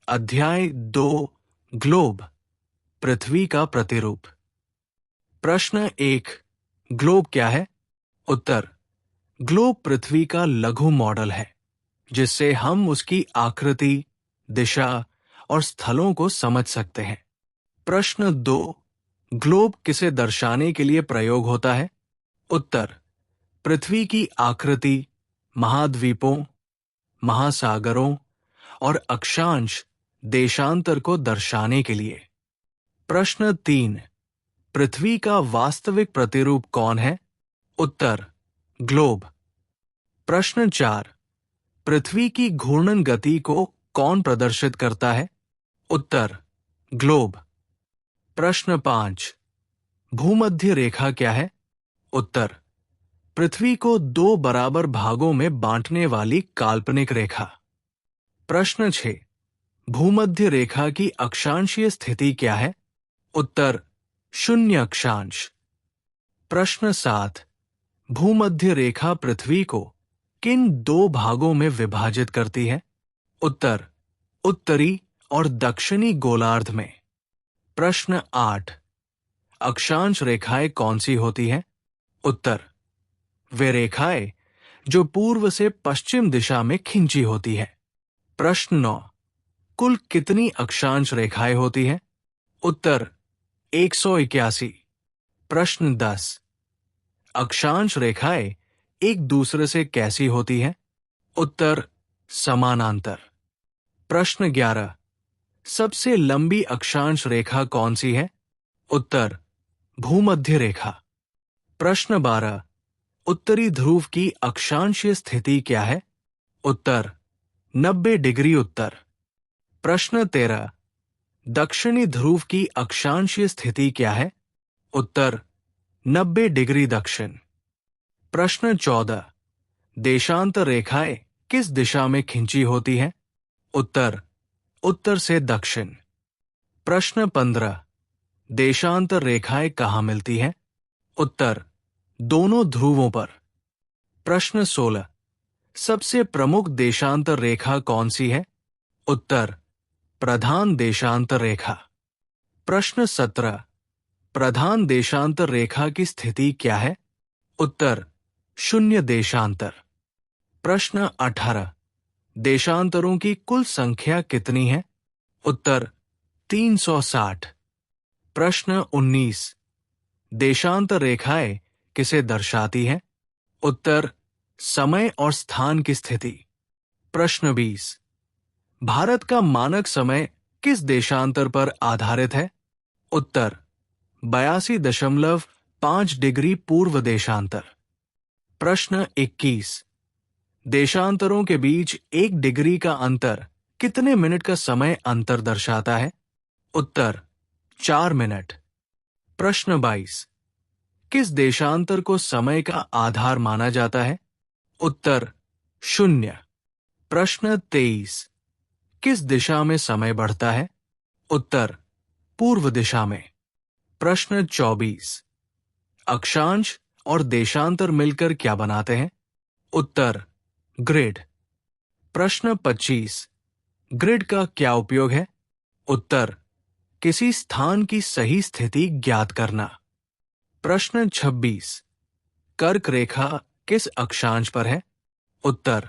अध्याय 2 ग्लोब पृथ्वी का प्रतिरूप। प्रश्न 1 ग्लोब क्या है? उत्तर ग्लोब पृथ्वी का लघु मॉडल है जिससे हम उसकी आकृति, दिशा और स्थलों को समझ सकते हैं। प्रश्न 2 ग्लोब किसे दर्शाने के लिए प्रयोग होता है? उत्तर पृथ्वी की आकृति, महाद्वीपों, महासागरों और अक्षांश देशांतर को दर्शाने के लिए। प्रश्न 3 पृथ्वी का वास्तविक प्रतिरूप कौन है? उत्तर ग्लोब। प्रश्न 4 पृथ्वी की घूर्णन गति को कौन प्रदर्शित करता है? उत्तर ग्लोब। प्रश्न 5 भूमध्य रेखा क्या है? उत्तर पृथ्वी को 2 बराबर भागों में बांटने वाली काल्पनिक रेखा। प्रश्न 6 भूमध्य रेखा की अक्षांशीय स्थिति क्या है? उत्तर 0 अक्षांश। प्रश्न 7 भूमध्य रेखा पृथ्वी को किन 2 भागों में विभाजित करती है? उत्तर उत्तरी और दक्षिणी गोलार्ध में। प्रश्न 8 अक्षांश रेखाएं कौन सी होती हैं? उत्तर वे रेखाएं जो पूर्व से पश्चिम दिशा में खींची होती है। प्रश्न 9 कुल कितनी अक्षांश रेखाएं होती हैं? उत्तर 181। प्रश्न 10 अक्षांश रेखाएं एक दूसरे से कैसी होती हैं? उत्तर समानांतर। प्रश्न 11 सबसे लंबी अक्षांश रेखा कौन सी है? उत्तर भूमध्य रेखा। प्रश्न 12 उत्तरी ध्रुव की अक्षांशीय स्थिति क्या है? उत्तर 90 डिग्री उत्तर। प्रश्न 13 दक्षिणी ध्रुव की अक्षांशीय स्थिति क्या है? उत्तर 90 डिग्री दक्षिण। प्रश्न 14 देशांतर रेखाएं किस दिशा में खींची होती हैं? उत्तर उत्तर से दक्षिण। प्रश्न 15 देशांतर रेखाएं कहाँ मिलती हैं? उत्तर दोनों ध्रुवों पर। प्रश्न 16 सबसे प्रमुख देशांतर रेखा कौन सी है? उत्तर प्रधान देशांतर रेखा। प्रश्न 17 प्रधान देशांतर रेखा की स्थिति क्या है? उत्तर 0 देशांतर। प्रश्न 18 देशांतरों की कुल संख्या कितनी है? उत्तर 360। प्रश्न 19 देशांतर रेखाएं किसे दर्शाती हैं? उत्तर समय और स्थान की स्थिति। प्रश्न 20 भारत का मानक समय किस देशांतर पर आधारित है? उत्तर 82.5 डिग्री पूर्व देशांतर। प्रश्न 21 देशांतरों के बीच 1 डिग्री का अंतर कितने मिनट का समय अंतर दर्शाता है? उत्तर 4 मिनट। प्रश्न 22 किस देशांतर को समय का आधार माना जाता है? उत्तर 0। प्रश्न 23 किस दिशा में समय बढ़ता है? उत्तर पूर्व दिशा में। प्रश्न 24 अक्षांश और देशांतर मिलकर क्या बनाते हैं? उत्तर ग्रिड। प्रश्न 25 ग्रिड का क्या उपयोग है? उत्तर किसी स्थान की सही स्थिति ज्ञात करना। प्रश्न 26 कर्क रेखा किस अक्षांश पर है? उत्तर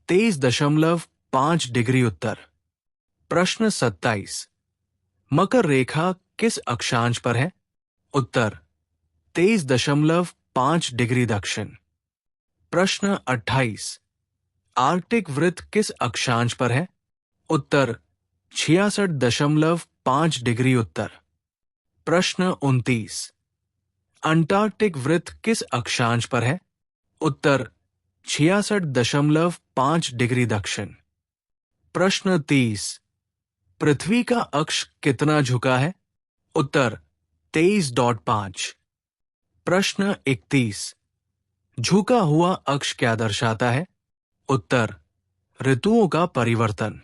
23.5 डिग्री उत्तर। प्रश्न 27 मकर रेखा किस अक्षांश पर है? उत्तर 23.5 डिग्री दक्षिण। प्रश्न 28 आर्कटिक वृत्त किस अक्षांश पर है? उत्तर 66.5 डिग्री उत्तर। प्रश्न 29 अंटार्कटिक वृत्त किस अक्षांश पर है? उत्तर 66.5 डिग्री दक्षिण। प्रश्न 30 पृथ्वी का अक्ष कितना झुका है? उत्तर 23.5। प्रश्न 31 झुका हुआ अक्ष क्या दर्शाता है? उत्तर ऋतुओं का परिवर्तन।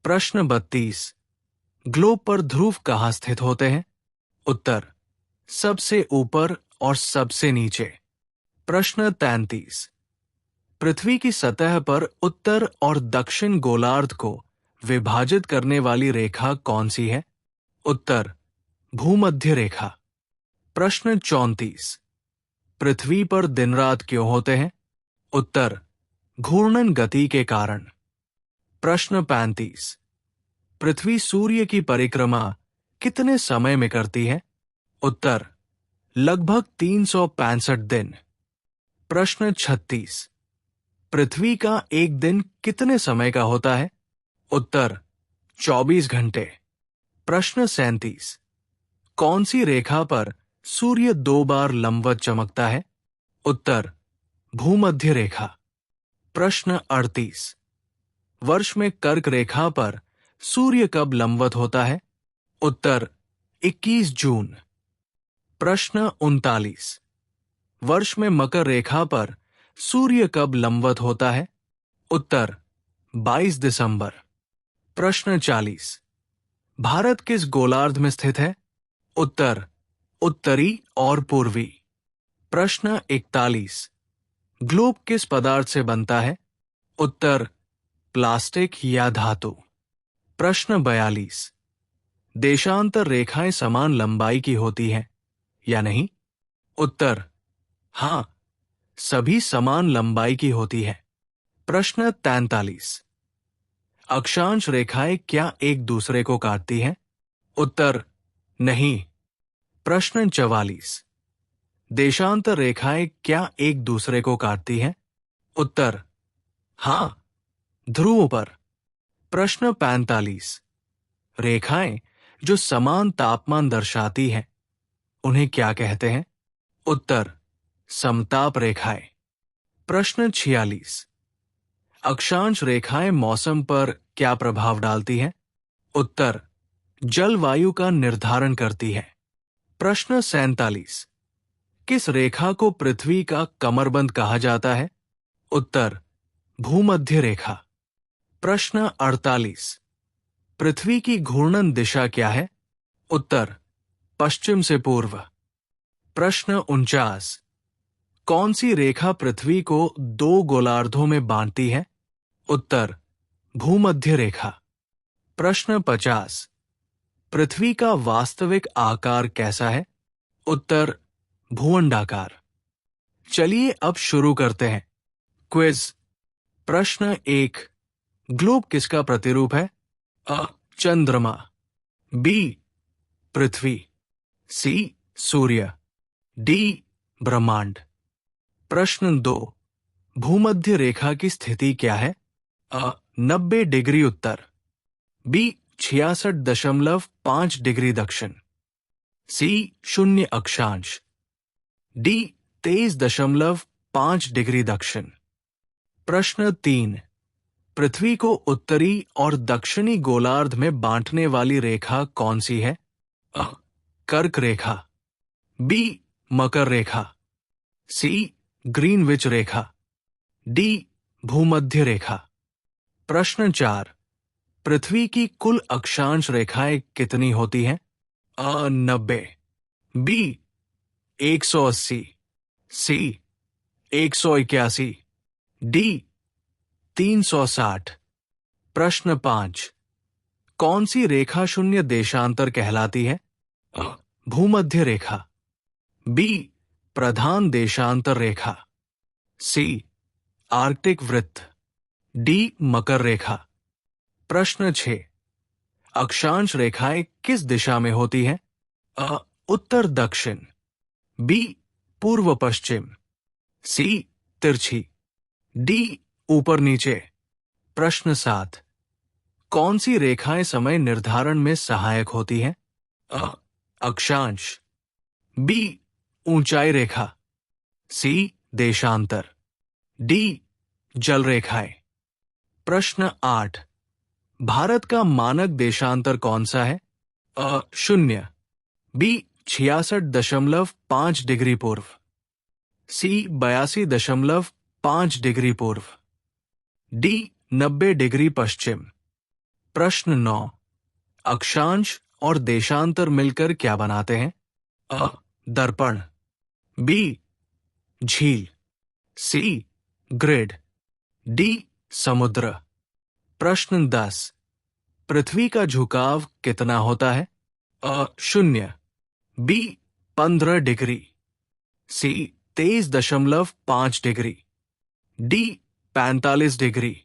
प्रश्न 32 ग्लोब पर ध्रुव कहाँ स्थित होते हैं? उत्तर सबसे ऊपर और सबसे नीचे। प्रश्न 33 पृथ्वी की सतह पर उत्तर और दक्षिण गोलार्ध को विभाजित करने वाली रेखा कौन सी है? उत्तर भूमध्य रेखा। प्रश्न 34। पृथ्वी पर दिन रात क्यों होते हैं? उत्तर घूर्णन गति के कारण। प्रश्न 35। पृथ्वी सूर्य की परिक्रमा कितने समय में करती है? उत्तर लगभग 365 दिन। प्रश्न 36। पृथ्वी का एक दिन कितने समय का होता है? उत्तर 24 घंटे। प्रश्न 37। कौन सी रेखा पर सूर्य 2 बार लंबवत चमकता है? उत्तर भूमध्य रेखा। प्रश्न 38। वर्ष में कर्क रेखा पर सूर्य कब लंबवत होता है? उत्तर 21 जून। प्रश्न 39। वर्ष में मकर रेखा पर सूर्य कब लंबवत होता है? उत्तर 22 दिसंबर। प्रश्न 40। भारत किस गोलार्ध में स्थित है? उत्तर उत्तरी और पूर्वी। प्रश्न 41। ग्लोब किस पदार्थ से बनता है? उत्तर प्लास्टिक या धातु। प्रश्न 42। देशांतर रेखाएं समान लंबाई की होती हैं या नहीं? उत्तर हां, सभी समान लंबाई की होती है। प्रश्न 43। अक्षांश रेखाएं क्या एक दूसरे को काटती हैं? उत्तर नहीं। प्रश्न 44। देशांतर रेखाएं क्या एक दूसरे को काटती हैं? उत्तर हां, ध्रुवों पर। प्रश्न 45। रेखाएं जो समान तापमान दर्शाती हैं, उन्हें क्या कहते हैं? उत्तर समताप रेखाएं। प्रश्न 46। अक्षांश रेखाएं मौसम पर क्या प्रभाव डालती हैं? उत्तर जलवायु का निर्धारण करती है। प्रश्न 47। किस रेखा को पृथ्वी का कमरबंद कहा जाता है? उत्तर भूमध्य रेखा। प्रश्न 48। पृथ्वी की घूर्णन दिशा क्या है? उत्तर पश्चिम से पूर्व। प्रश्न 49। कौन सी रेखा पृथ्वी को 2 गोलार्धों में बांटती है? उत्तर भूमध्य रेखा। प्रश्न 50। पृथ्वी का वास्तविक आकार कैसा है? उत्तर भूअंडाकार। चलिए अब शुरू करते हैं क्विज। प्रश्न 1। ग्लोब किसका प्रतिरूप है? अ चंद्रमा, बी पृथ्वी, सी सूर्य, डी ब्रह्मांड। प्रश्न 2। भूमध्य रेखा की स्थिति क्या है? अ 90 डिग्री उत्तर, बी 66.5 डिग्री दक्षिण, सी 0 अक्षांश, डी 23.5 डिग्री दक्षिण। प्रश्न 3। पृथ्वी को उत्तरी और दक्षिणी गोलार्ध में बांटने वाली रेखा कौन सी है? अ कर्क रेखा, बी मकर रेखा, सी ग्रीनविच रेखा, डी भूमध्य रेखा। प्रश्न 4। पृथ्वी की कुल अक्षांश रेखाएं कितनी होती हैं? अ 90, बी 180, सी 181, डी 360। प्रश्न 5। कौन सी रेखा शून्य देशांतर कहलाती है? अ भूमध्य रेखा, बी प्रधान देशांतर रेखा, सी आर्कटिक वृत्त, डी मकर रेखा। प्रश्न 6। अक्षांश रेखाएं किस दिशा में होती हैं? अ उत्तर दक्षिण, बी पूर्व पश्चिम, सी तिरछी, डी ऊपर नीचे। प्रश्न 7। कौन सी रेखाएं समय निर्धारण में सहायक होती हैं? अ अक्षांश, बी ऊंचाई रेखा, सी देशांतर, डी जल रेखाएं। प्रश्न 8। भारत का मानक देशांतर कौन सा है? अ 0, बी 66.5 डिग्री पूर्व, सी 82.5 डिग्री पूर्व, डी 90 डिग्री पश्चिम। प्रश्न 9। अक्षांश और देशांतर मिलकर क्या बनाते हैं? अ दर्पण, बी झील, सी ग्रिड, डी समुद्र। प्रश्न 10। पृथ्वी का झुकाव कितना होता है? 0, बी 15 डिग्री, सी 23.5 डिग्री, डी 45 डिग्री।